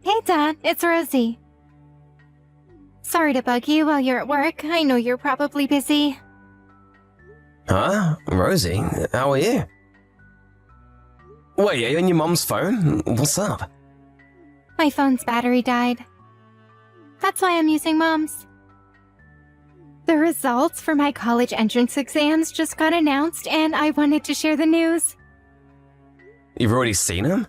Hey Dad, it's Rosie. Sorry to bug you while you're at work. I know you're probably busy. Huh? Rosie, how are you? Wait, are you on your mom's phone? What's up? My phone's battery died. That's why I'm using Mom's. The results for my college entrance exams just got announced and I wanted to share the news. You've already seen them?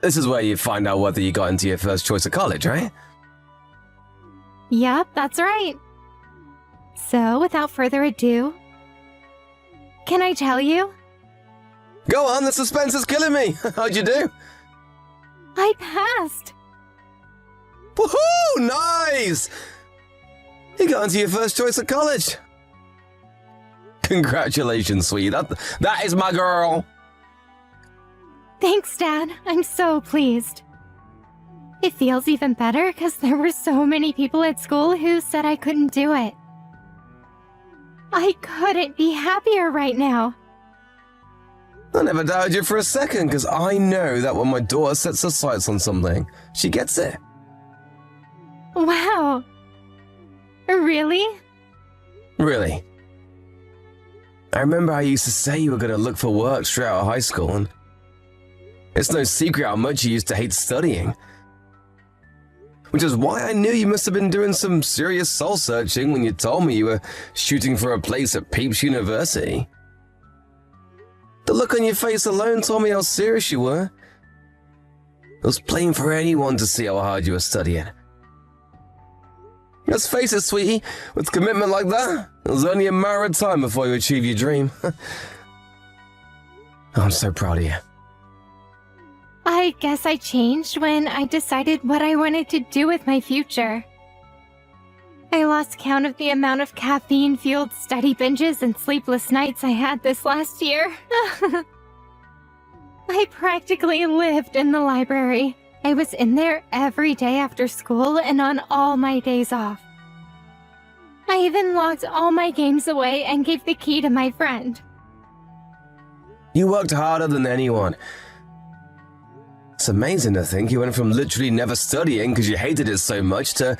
This is where you find out whether you got into your first choice of college, right? Yep, that's right. So, without further ado, can I tell you? Go on, the suspense is killing me. How'd you do? I passed. Woohoo! Nice! You got into your first choice of college. Congratulations, sweetie. That is my girl. Thanks, Dad. I'm so pleased. It feels even better because there were so many people at school who said I couldn't do it. I couldn't be happier right now. I never doubted you for a second, because I know that when my daughter sets her sights on something, she gets it. Wow. Really? Really. I remember I used to say you were going to look for work straight out of high school, and it's no secret how much you used to hate studying. Which is why I knew you must have been doing some serious soul-searching when you told me you were shooting for a place at Peeps University. The look on your face alone told me how serious you were. It was plain for anyone to see how hard you were studying. Let's face it, sweetie, with commitment like that, it was only a matter of time before you achieve your dream. I'm so proud of you. I guess I changed when I decided what I wanted to do with my future. I lost count of the amount of caffeine-fueled study binges and sleepless nights I had this last year. I practically lived in the library. I was in there every day after school and on all my days off. I even locked all my games away and gave the key to my friend. You worked harder than anyone. It's amazing to think you went from literally never studying because you hated it so much to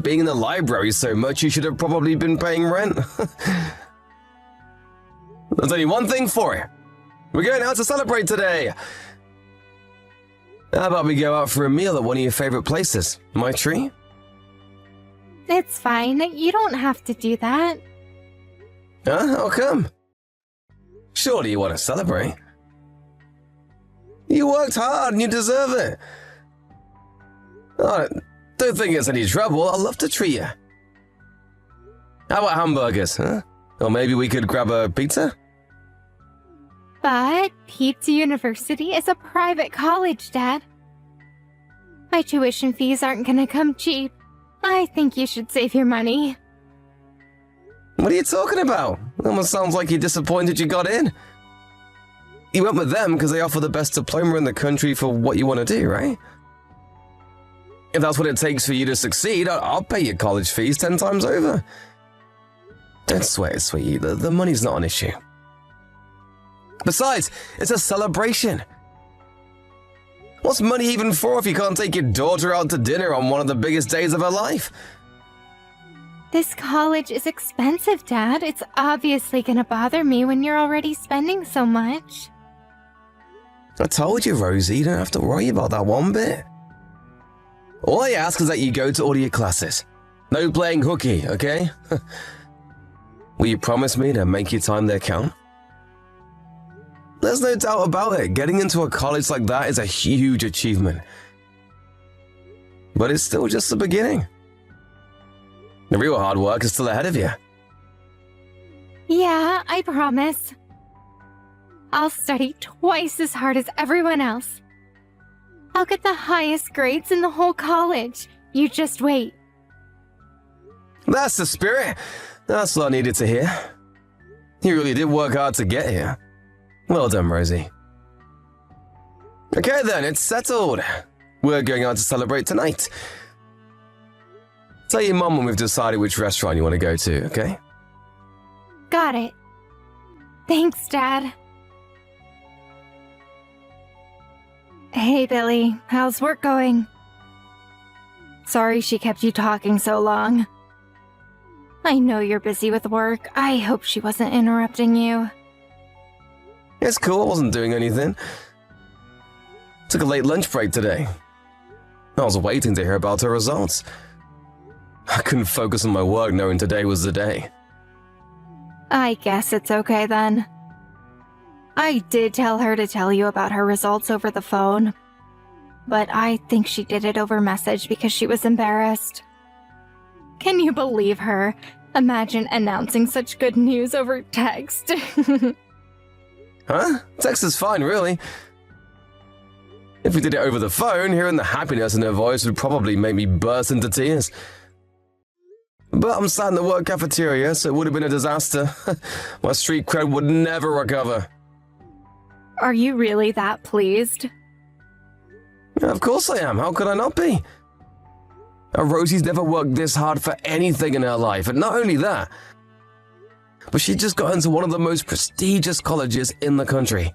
being in the library so much you should have probably been paying rent. There's only one thing for you. We're going out to celebrate today. How about we go out for a meal at one of your favorite places? My tree? It's fine. You don't have to do that. Huh? How come? Surely you want to celebrate. You worked hard and you deserve it. Oh, don't think it's any trouble. I'd love to treat you. How about hamburgers, huh? Or maybe we could grab a pizza? But Peeps University is a private college, Dad. My tuition fees aren't gonna come cheap. I think you should save your money. What are you talking about? Almost sounds like you're disappointed you got in. You went with them because they offer the best diploma in the country for what you want to do, right? If that's what it takes for you to succeed, I'll pay your college fees 10 times over. Don't sweat it, sweetie. The money's not an issue. Besides, it's a celebration. What's money even for if you can't take your daughter out to dinner on one of the biggest days of her life? This college is expensive, Dad. It's obviously gonna bother me when you're already spending so much. I told you, Rosie, you don't have to worry about that one bit. All I ask is that you go to all your classes. No playing hooky, okay? Will you promise me to make your time there count? There's no doubt about it. Getting into a college like that is a huge achievement. But it's still just the beginning. The real hard work is still ahead of you. Yeah, I promise. I'll study twice as hard as everyone else. I'll get the highest grades in the whole college. You just wait. That's the spirit. That's what I needed to hear. You really did work hard to get here. Well done, Rosie. Okay then, it's settled. We're going out to celebrate tonight. Tell your mom when we've decided which restaurant you want to go to, okay? Got it. Thanks, Dad. Hey, Billy. How's work going? Sorry she kept you talking so long. I know you're busy with work. I hope she wasn't interrupting you. It's cool, I wasn't doing anything. Took a late lunch break today. I was waiting to hear about her results. I couldn't focus on my work knowing today was the day. I guess it's okay then. I did tell her to tell you about her results over the phone, but I think she did it over message because she was embarrassed. Can you believe her? Imagine announcing such good news over text. Huh? Text is fine, really. If we did it over the phone, hearing the happiness in her voice would probably make me burst into tears. But I'm sat in the work cafeteria, so it would have been a disaster. My street cred would never recover. Are you really that pleased? Yeah, of course I am. How could I not be? Rosie's never worked this hard for anything in her life, and not only that, but she just got into one of the most prestigious colleges in the country.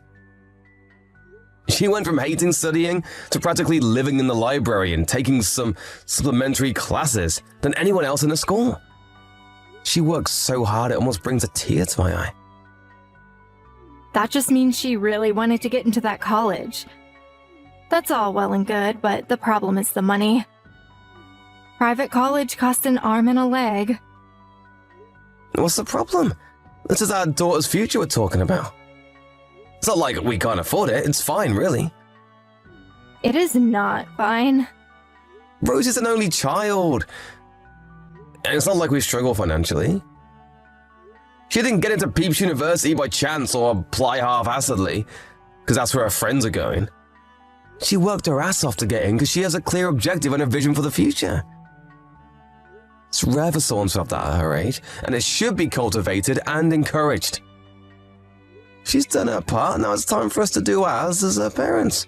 She went from hating studying to practically living in the library and taking some supplementary classes than anyone else in the school. She works so hard it almost brings a tear to my eye. That just means she really wanted to get into that college. That's all well and good, but the problem is the money. Private college costs an arm and a leg. What's the problem? This is our daughter's future we're talking about. It's not like we can't afford it. It's fine, really. It is not fine. Rosie's an only child. And it's not like we struggle financially. She didn't get into Peeps University by chance or apply half-assedly, because that's where her friends are going. She worked her ass off to get in because she has a clear objective and a vision for the future. It's rare for someone to have that at her age, and it should be cultivated and encouraged. She's done her part, now it's time for us to do ours as her parents.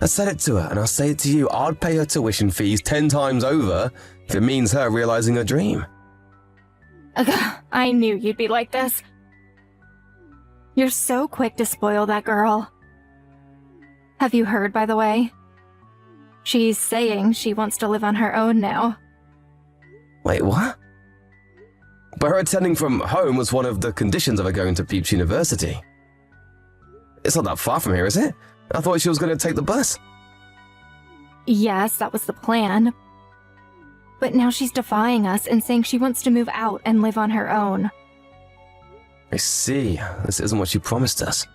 I said it to her, and I'll say it to you, I'd pay her tuition fees 10 times over if it means her realizing her dream. Ugh, I knew you'd be like this. You're so quick to spoil that girl. Have you heard, by the way? She's saying she wants to live on her own now. Wait, what? But her attending from home was one of the conditions of her going to Peeps University. It's not that far from here, is it? I thought she was going to take the bus. Yes, that was the plan. But now she's defying us and saying she wants to move out and live on her own. I see. This isn't what she promised us.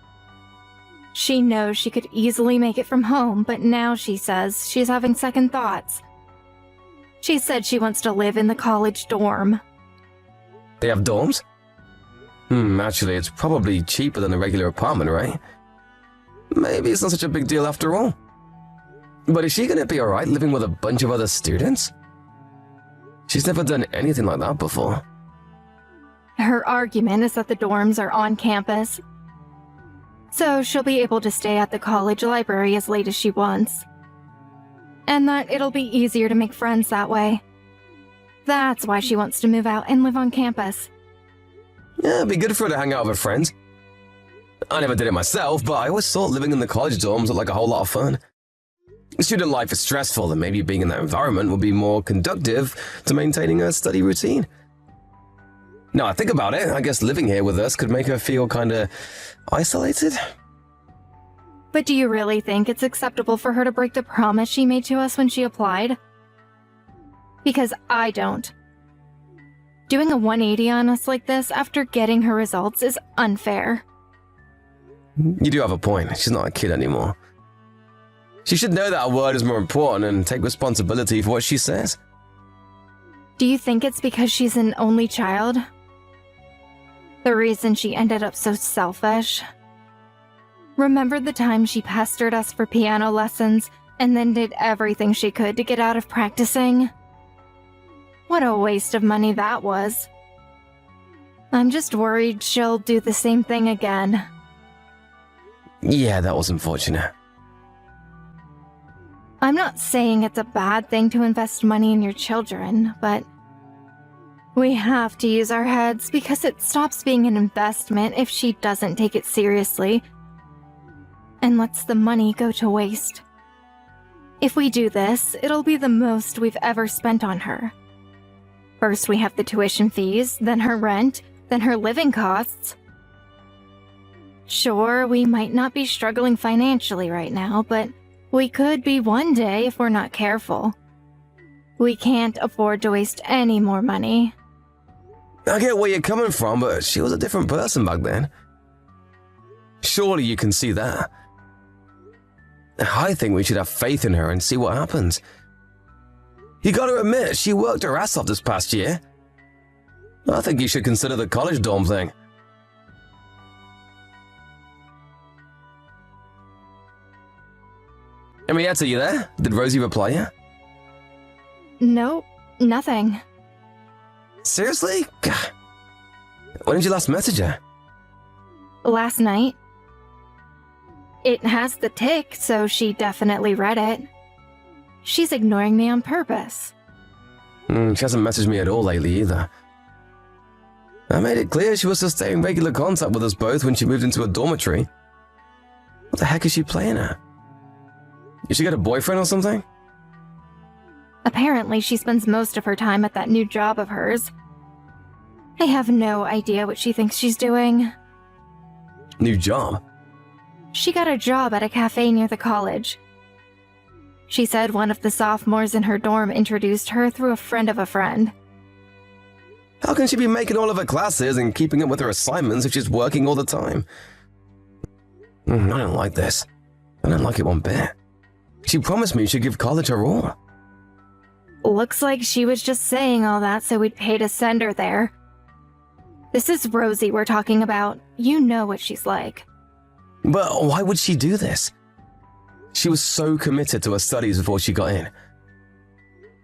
She knows she could easily make it from home, but now she says she's having second thoughts. She said she wants to live in the college dorm. They have dorms? Actually, it's probably cheaper than a regular apartment, right? Maybe it's not such a big deal after all. But is she going to be alright living with a bunch of other students? She's never done anything like that before. Her argument is that the dorms are on campus, so she'll be able to stay at the college library as late as she wants. And that it'll be easier to make friends that way. That's why she wants to move out and live on campus. Yeah, it'd be good for her to hang out with her friends. I never did it myself, but I always thought living in the college dorms looked like a whole lot of fun. Student life is stressful, and maybe being in that environment would be more conducive to maintaining a study routine. Now I think about it, I guess living here with us could make her feel kinda isolated. But do you really think it's acceptable for her to break the promise she made to us when she applied? Because I don't. Doing a 180 on us like this after getting her results is unfair. You do have a point. She's not a kid anymore. She should know that our word is more important and take responsibility for what she says. Do you think it's because she's an only child? The reason she ended up so selfish? Remember the time she pestered us for piano lessons and then did everything she could to get out of practicing? What a waste of money that was. I'm just worried she'll do the same thing again. Yeah, that was unfortunate. I'm not saying it's a bad thing to invest money in your children, but we have to use our heads because it stops being an investment if she doesn't take it seriously. and lets the money go to waste. If we do this, it'll be the most we've ever spent on her. First we have the tuition fees, then her rent, then her living costs. Sure, we might not be struggling financially right now, but we could be one day if we're not careful. We can't afford to waste any more money. I get where you're coming from, but she was a different person back then. Surely you can see that. I think we should have faith in her and see what happens. You gotta admit, she worked her ass off this past year. I think you should consider the college dorm thing. Henrietta, you there? Did Rosie reply yet? Nope, nothing. Seriously? When did you last message her? Last night. It has the tick, so she definitely read it. She's ignoring me on purpose. She hasn't messaged me at all lately either. I made it clear she was to stay in regular contact with us both when she moved into a dormitory. What the heck is she playing at? Did she get a boyfriend or something? Apparently, she spends most of her time at that new job of hers. I have no idea what she thinks she's doing. New job? She got a job at a cafe near the college. She said one of the sophomores in her dorm introduced her through a friend of a friend. How can she be making all of her classes and keeping up with her assignments if she's working all the time? I don't like this. I don't like it one bit. She promised me she'd give college her all. Looks like she was just saying all that so we'd pay to send her there. This is Rosie we're talking about. You know what she's like. But why would she do this? She was so committed to her studies before she got in.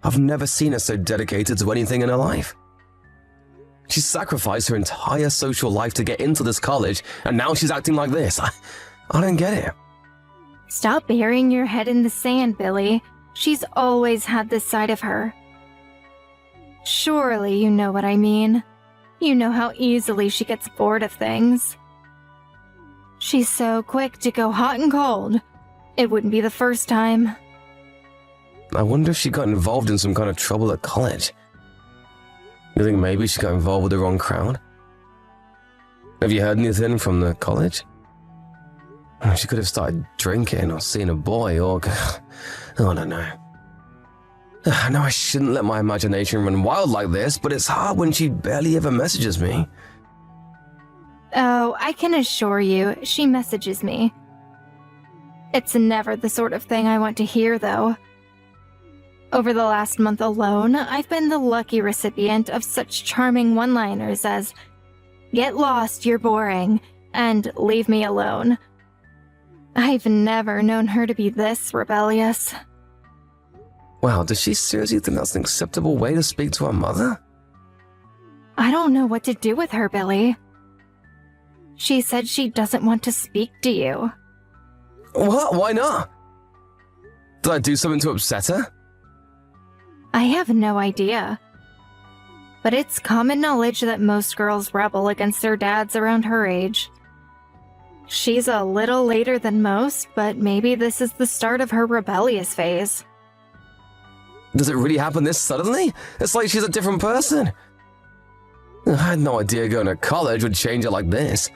I've never seen her so dedicated to anything in her life. She sacrificed her entire social life to get into this college, and now she's acting like this. I don't get it. Stop burying your head in the sand, Billy. She's always had this side of her. Surely you know what I mean. You know how easily she gets bored of things. She's so quick to go hot and cold. It wouldn't be the first time. I wonder if she got involved in some kind of trouble at college. You think maybe she got involved with the wrong crowd? Have you heard anything from the college? She could have started drinking or seeing a boy or... I don't know. I know I shouldn't let my imagination run wild like this, but it's hard when she barely ever messages me. Oh, I can assure you, she messages me. It's never the sort of thing I want to hear, though. Over the last month alone, I've been the lucky recipient of such charming one-liners as, "Get lost, you're boring," and "Leave me alone." I've never known her to be this rebellious. Wow, does she seriously think that's an acceptable way to speak to her mother? I don't know what to do with her, Billy. She said she doesn't want to speak to you. What? Why not? Did I do something to upset her? I have no idea. But it's common knowledge that most girls rebel against their dads around her age. She's a little later than most, but maybe this is the start of her rebellious phase. Does it really happen this suddenly? It's like she's a different person. I had no idea going to college would change her like this.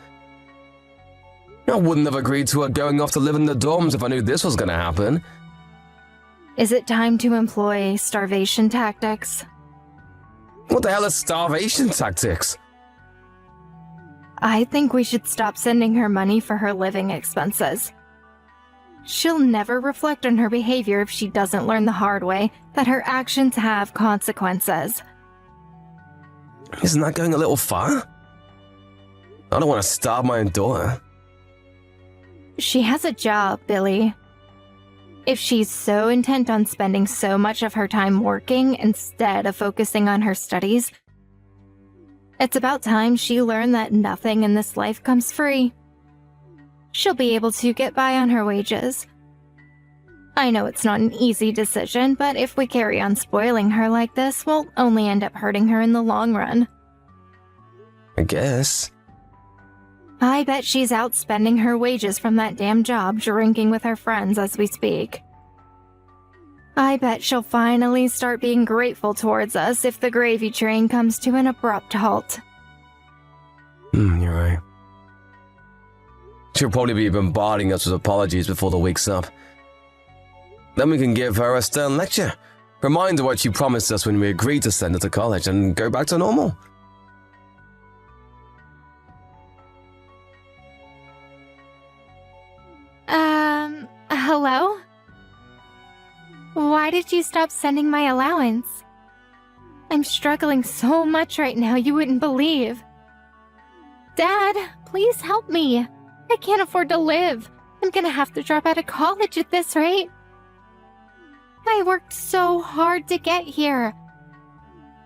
I wouldn't have agreed to her going off to live in the dorms if I knew this was going to happen. Is it time to employ starvation tactics? What the hell is starvation tactics? I think we should stop sending her money for her living expenses. She'll never reflect on her behavior if she doesn't learn the hard way that her actions have consequences. Isn't that going a little far? I don't want to starve my own daughter. She has a job, Billy. If she's so intent on spending so much of her time working instead of focusing on her studies, it's about time she learned that nothing in this life comes free. She'll be able to get by on her wages. I know it's not an easy decision, but if we carry on spoiling her like this, we'll only end up hurting her in the long run. I guess. I bet she's out spending her wages from that damn job drinking with her friends as we speak. I bet she'll finally start being grateful towards us if the gravy train comes to an abrupt halt. You're right. She'll probably be bombarding us with apologies before the week's up. Then we can give her a stern lecture. Remind her what she promised us when we agreed to send her to college and go back to normal. Hello? Why did you stop sending my allowance? I'm struggling so much right now you wouldn't believe. Dad, please help me. I can't afford to live. I'm gonna have to drop out of college at this rate. I worked so hard to get here.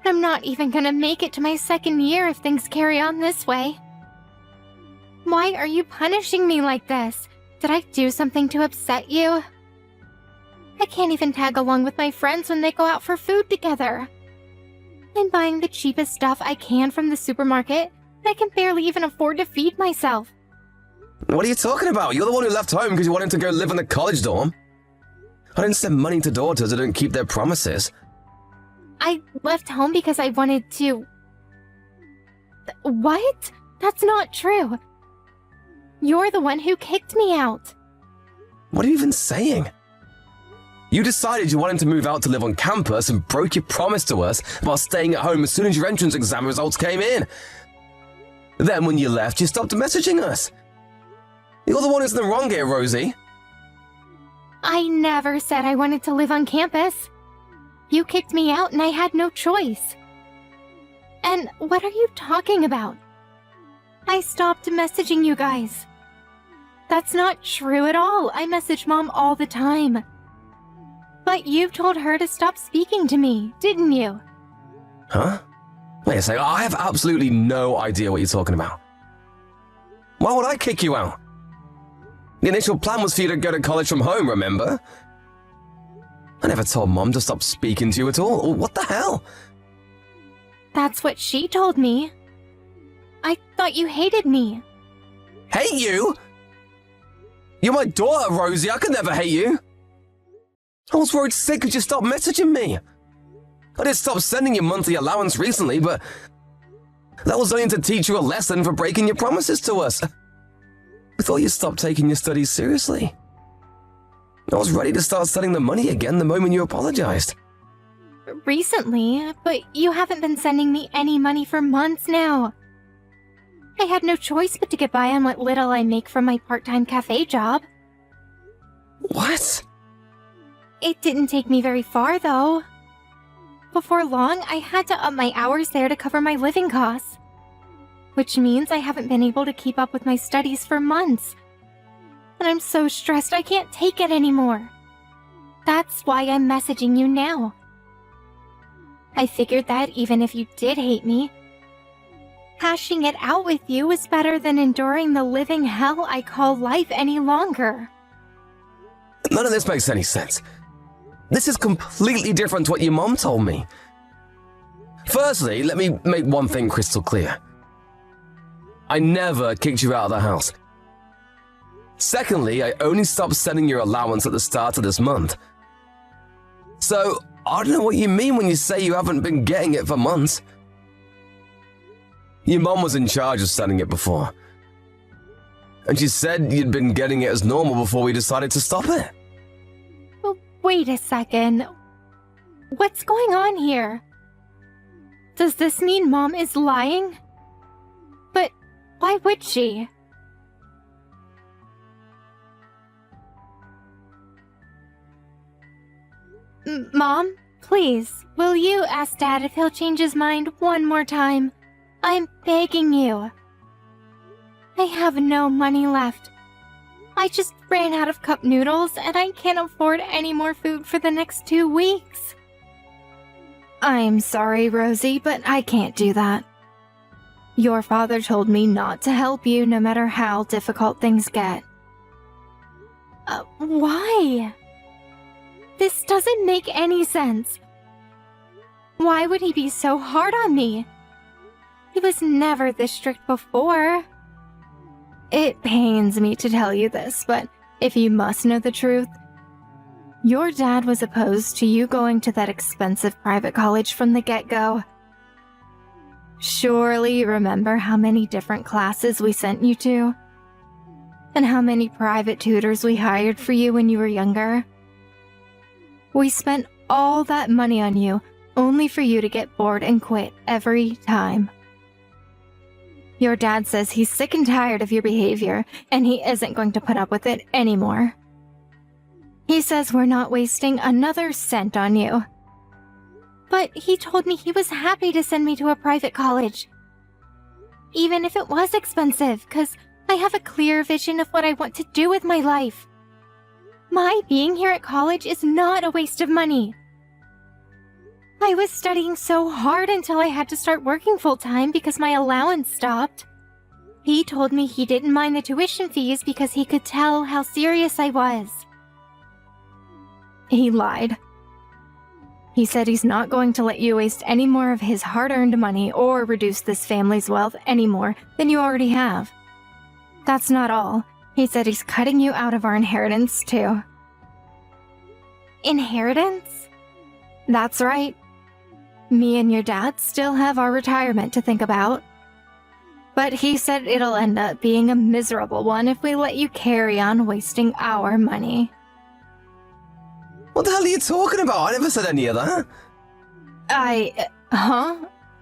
I'm not even gonna make it to my second year if things carry on this way. Why are you punishing me like this? Did I do something to upset you? I can't even tag along with my friends when they go out for food together. I'm buying the cheapest stuff I can from the supermarket, and I can barely even afford to feed myself. What are you talking about? You're the one who left home because you wanted to go live in the college dorm. I didn't send money to daughters who don't keep their promises. I left home because I wanted to... What? That's not true. You're the one who kicked me out. What are you even saying? You decided you wanted to move out to live on campus and broke your promise to us while staying at home as soon as your entrance exam results came in. Then when you left, you stopped messaging us. You're the one who's in the wrong here, Rosie. I never said I wanted to live on campus. You kicked me out and I had no choice. And what are you talking about? I stopped messaging you guys. That's not true at all. I message Mom all the time. But you told her to stop speaking to me, didn't you? Huh? Wait a second, I have absolutely no idea what you're talking about. Why would I kick you out? The initial plan was for you to go to college from home, remember? I never told Mom to stop speaking to you at all. What the hell? That's what she told me. I thought you hated me. Hate you? You're my daughter, Rosie. I could never hate you. I was worried sick because you stopped messaging me. I did stop sending you monthly allowance recently, but that was only to teach you a lesson for breaking your promises to us. I thought you stopped taking your studies seriously. I was ready to start sending the money again the moment you apologized. Recently, but you haven't been sending me any money for months now. I had no choice but to get by on what little I make from my part-time cafe job. What? It didn't take me very far, though. Before long, I had to up my hours there to cover my living costs. Which means I haven't been able to keep up with my studies for months. And I'm so stressed I can't take it anymore. That's why I'm messaging you now. I figured that even if you did hate me, hashing it out with you was better than enduring the living hell I call life any longer. None of this makes any sense. This is completely different to what your mom told me. Firstly, let me make one thing crystal clear. I never kicked you out of the house. Secondly, I only stopped sending your allowance at the start of this month. So, I don't know what you mean when you say you haven't been getting it for months. Your mom was in charge of sending it before. And she said you'd been getting it as normal before we decided to stop it. Well, wait a second. What's going on here? Does this mean Mom is lying? But why would she? Mom, please, will you ask Dad if he'll change his mind one more time? I'm begging you. I have no money left. I just ran out of cup noodles and I can't afford any more food for the next 2 weeks. I'm sorry, Rosie, but I can't do that. Your father told me not to help you no matter how difficult things get. Why? This doesn't make any sense. Why would he be so hard on me? He was never this strict before. It pains me to tell you this, but if you must know the truth, your dad was opposed to you going to that expensive private college from the get-go. Surely you remember how many different classes we sent you to? And how many private tutors we hired for you when you were younger? We spent all that money on you only for you to get bored and quit every time. Your dad says he's sick and tired of your behavior, and he isn't going to put up with it anymore. He says we're not wasting another cent on you. But he told me he was happy to send me to a private college. Even if it was expensive, because I have a clear vision of what I want to do with my life. My being here at college is not a waste of money. I was studying so hard until I had to start working full-time because my allowance stopped. He told me he didn't mind the tuition fees because he could tell how serious I was. He lied. He said he's not going to let you waste any more of his hard-earned money or reduce this family's wealth any more than you already have. That's not all. He said he's cutting you out of our inheritance, too. Inheritance? That's right. Me and your dad still have our retirement to think about. But he said it'll end up being a miserable one if we let you carry on wasting our money. What the hell are you talking about? I never said any of that.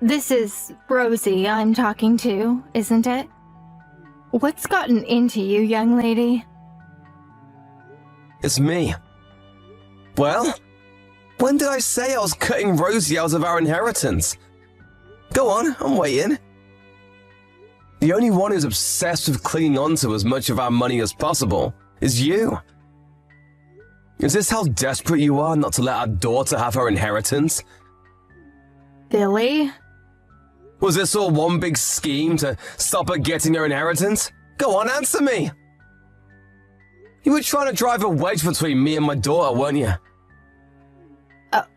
This is Rosie I'm talking to, isn't it? What's gotten into you, young lady? It's me. Well, when did I say I was cutting Rosie out of our inheritance? Go on, I'm waiting. The only one who's obsessed with clinging on to as much of our money as possible is you. Is this how desperate you are not to let our daughter have her inheritance? Billy? Was this all one big scheme to stop her getting her inheritance? Go on, answer me! You were trying to drive a wedge between me and my daughter, weren't you?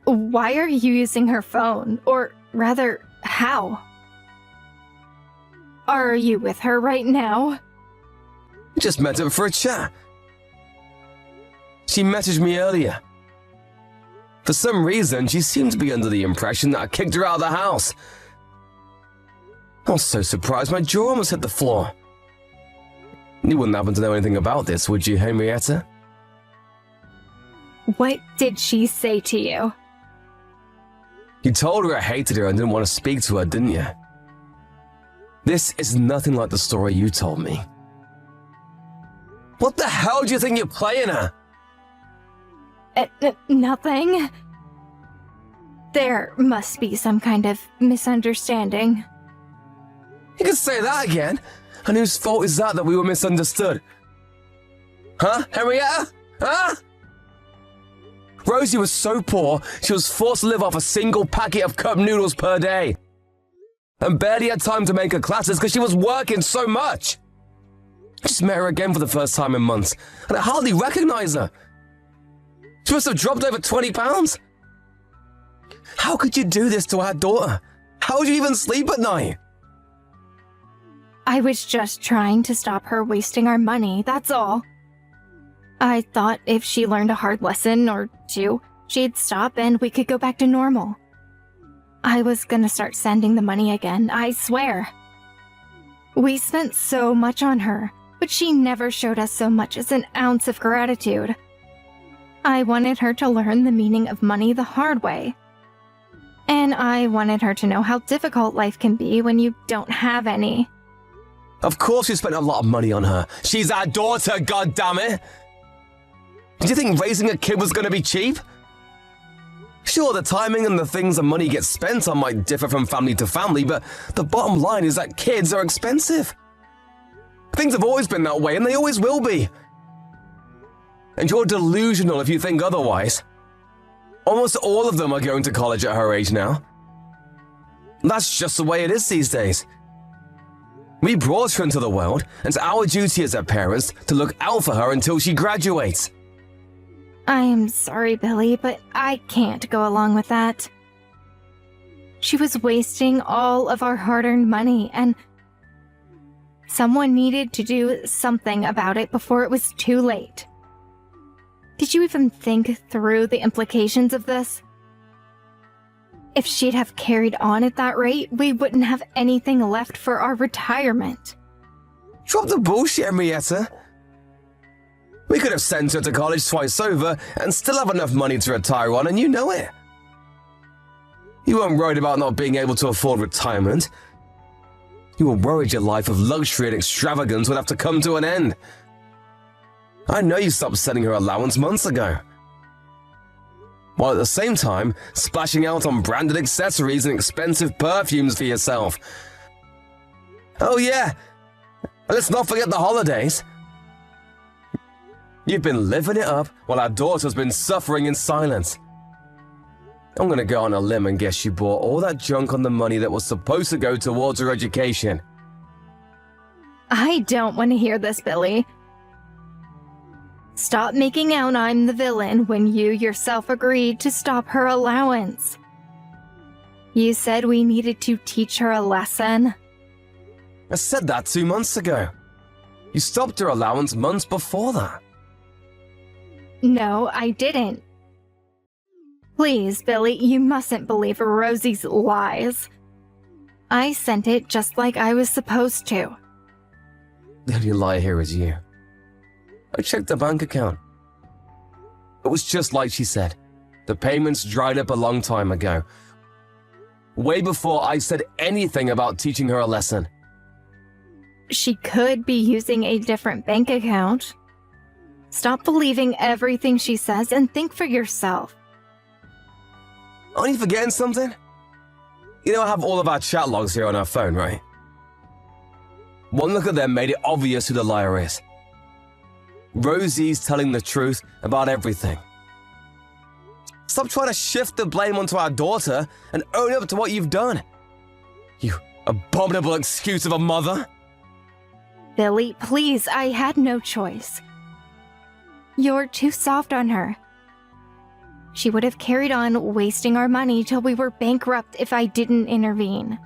Why are you using her phone? Or rather, how? Are you with her right now? I just met her for a chat. She messaged me earlier. For some reason, she seemed to be under the impression that I kicked her out of the house. I was so surprised my jaw almost hit the floor. You wouldn't happen to know anything about this, would you, Henrietta? What did she say to you? You told her I hated her and didn't want to speak to her, didn't you? This is nothing like the story you told me. What the hell do you think you're playing at? Nothing. There must be some kind of misunderstanding. You can say that again. And whose fault is that we were misunderstood? Huh, Henrietta? Huh? Rosie was so poor, she was forced to live off a single packet of cup noodles per day. And barely had time to make her classes because she was working so much. I just met her again for the first time in months, and I hardly recognize her. She must have dropped over 20 pounds. How could you do this to our daughter? How would you even sleep at night? I was just trying to stop her wasting our money, that's all. I thought if she learned a hard lesson or two, she'd stop and we could go back to normal. I was gonna start sending the money again, I swear. We spent so much on her, but she never showed us so much as an ounce of gratitude. I wanted her to learn the meaning of money the hard way. And I wanted her to know how difficult life can be when you don't have any. Of course you spent a lot of money on her. She's our daughter, goddammit! Did you think raising a kid was gonna be cheap? Sure, the timing and the things the money gets spent on might differ from family to family, but the bottom line is that kids are expensive. Things have always been that way, and they always will be. And you're delusional if you think otherwise. Almost all of them are going to college at her age now. That's just the way it is these days. We brought her into the world, and it's our duty as her parents to look out for her until she graduates. I'm sorry, Billy, but I can't go along with that. She was wasting all of our hard-earned money, and Someone needed to do something about it before it was too late. Did you even think through the implications of this? If she'd have carried on at that rate, we wouldn't have anything left for our retirement. Drop the bullshit, Henrietta. We could have sent her to college twice over and still have enough money to retire on, and you know it. You weren't worried about not being able to afford retirement. You were worried your life of luxury and extravagance would have to come to an end. I know you stopped sending her allowance months ago. While at the same time, splashing out on branded accessories and expensive perfumes for yourself. Oh yeah, and let's not forget the holidays. You've been living it up while our daughter's been suffering in silence. I'm gonna go on a limb and guess you bought all that junk on the money that was supposed to go towards her education. I don't want to hear this, Billy. Stop making out I'm the villain when you yourself agreed to stop her allowance. You said we needed to teach her a lesson. I said that 2 months ago. You stopped her allowance months before that. No, I didn't. Please, Billy, you mustn't believe Rosie's lies. I sent it just like I was supposed to. The only lie here is you. I checked the bank account. It was just like she said. The payments dried up a long time ago. Way before I said anything about teaching her a lesson. She could be using a different bank account. Stop believing everything she says and think for yourself. Aren't you forgetting something? You know I have all of our chat logs here on our phone, right? One look at them made it obvious who the liar is. Rosie's telling the truth about everything. Stop trying to shift the blame onto our daughter and own up to what you've done. You abominable excuse of a mother. Billy, please, I had no choice. You're too soft on her. She would have carried on wasting our money till we were bankrupt if I didn't intervene.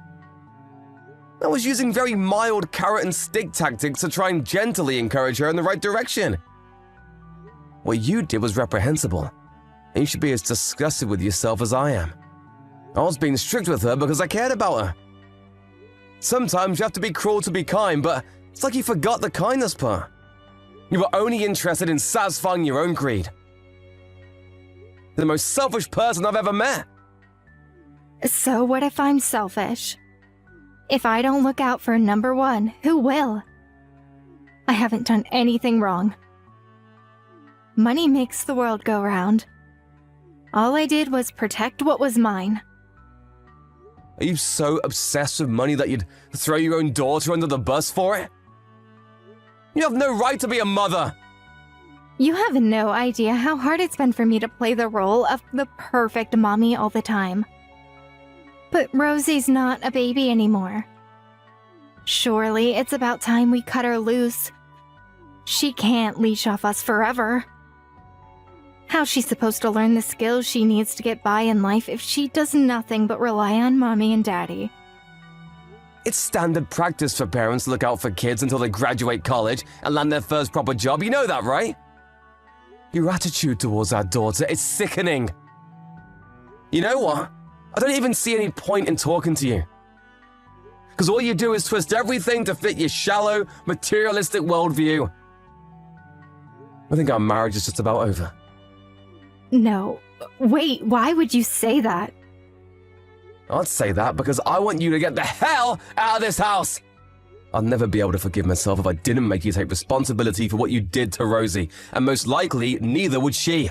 I was using very mild carrot and stick tactics to try and gently encourage her in the right direction. What you did was reprehensible, and you should be as disgusted with yourself as I am. I was being strict with her because I cared about her. Sometimes you have to be cruel to be kind, but it's like you forgot the kindness part. You were only interested in satisfying your own greed. You're the most selfish person I've ever met. So what if I'm selfish? If I don't look out for number one, who will? I haven't done anything wrong. Money makes the world go round. All I did was protect what was mine. Are you so obsessed with money that you'd throw your own daughter under the bus for it? You have no right to be a mother! You have no idea how hard it's been for me to play the role of the perfect mommy all the time. But Rosie's not a baby anymore. Surely it's about time we cut her loose. She can't leash off us forever. How's she supposed to learn the skills she needs to get by in life if she does nothing but rely on mommy and daddy? It's standard practice for parents to look out for kids until they graduate college and land their first proper job. You know that, right? Your attitude towards our daughter is sickening. You know what? I don't even see any point in talking to you. Because all you do is twist everything to fit your shallow, materialistic worldview. I think our marriage is just about over. No. Wait, why would you say that? I'd say that because I want you to get the hell out of this house! I'll never be able to forgive myself if I didn't make you take responsibility for what you did to Rosie, and most likely, neither would she.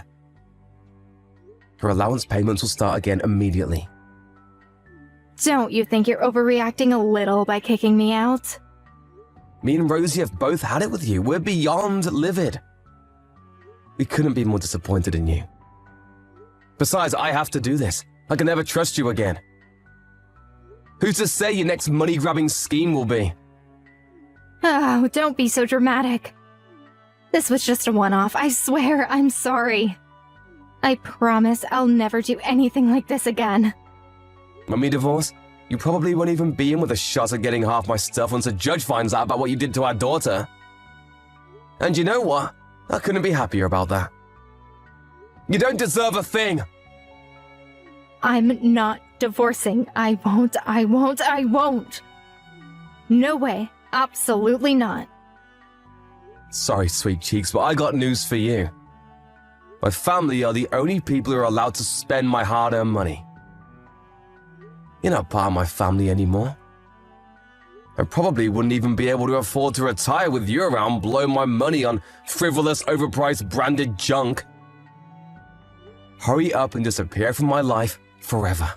Her allowance payments will start again immediately. Don't you think you're overreacting a little by kicking me out? Me and Rosie have both had it with you. We're beyond livid. We couldn't be more disappointed in you. Besides, I have to do this. I can never trust you again. Who's to say your next money-grabbing scheme will be? Oh, don't be so dramatic. This was just a one-off. I swear, I'm sorry. I promise I'll never do anything like this again. When we divorce, you probably won't even be in with a shot at getting half my stuff once a judge finds out about what you did to our daughter. And you know what? I couldn't be happier about that. You don't deserve a thing! I'm not divorcing. I won't. No way. Absolutely not. Sorry, sweet cheeks, but I got news for you. My family are the only people who are allowed to spend my hard-earned money. You're not part of my family anymore. I probably wouldn't even be able to afford to retire with you around blowing my money on frivolous, overpriced, branded junk. Hurry up and disappear from my life forever.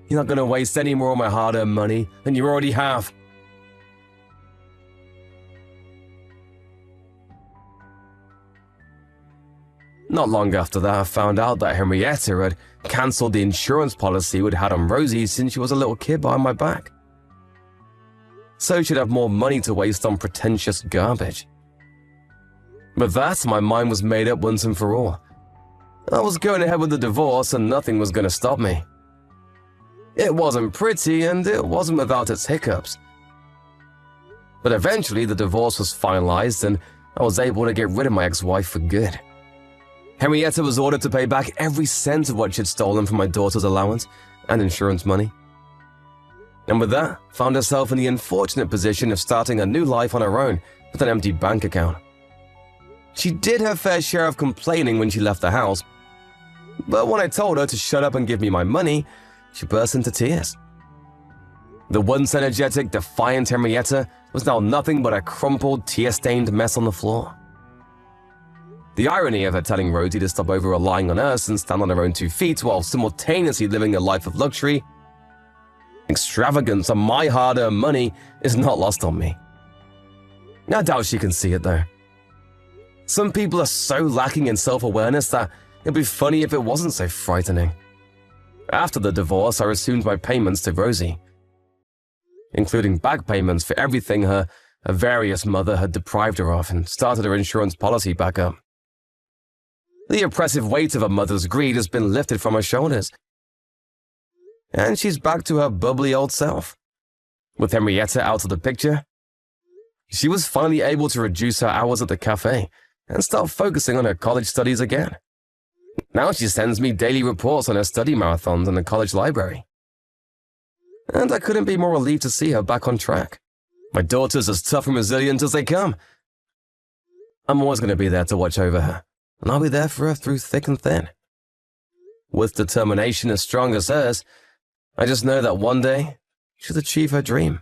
You're not going to waste any more of my hard-earned money than you already have. Not long after that, I found out that Henrietta had cancelled the insurance policy we'd had on Rosie since she was a little kid behind my back. So she'd have more money to waste on pretentious garbage. With that, my mind was made up once and for all. I was going ahead with the divorce and nothing was going to stop me. It wasn't pretty and it wasn't without its hiccups. But eventually the divorce was finalized and I was able to get rid of my ex-wife for good. Henrietta was ordered to pay back every cent of what she'd stolen from my daughter's allowance and insurance money. And with that, found herself in the unfortunate position of starting a new life on her own with an empty bank account. She did her fair share of complaining when she left the house, but when I told her to shut up and give me my money, she burst into tears. The once energetic, defiant Henrietta was now nothing but a crumpled, tear-stained mess on the floor. The irony of her telling Rosie to stop over-relying on us and stand on her own 2 feet while simultaneously living a life of luxury, extravagance on my hard-earned money is not lost on me. I doubt she can see it though. Some people are so lacking in self-awareness that it'd be funny if it wasn't so frightening. After the divorce, I resumed my payments to Rosie, including back payments for everything her various mother had deprived her of, and started her insurance policy back up. The oppressive weight of a mother's greed has been lifted from her shoulders, and she's back to her bubbly old self. With Henrietta out of the picture, she was finally able to reduce her hours at the cafe and start focusing on her college studies again. Now she sends me daily reports on her study marathons in the college library. And I couldn't be more relieved to see her back on track. My daughter's as tough and resilient as they come. I'm always going to be there to watch over her, and I'll be there for her through thick and thin. With determination as strong as hers, I just know that one day she'll achieve her dream.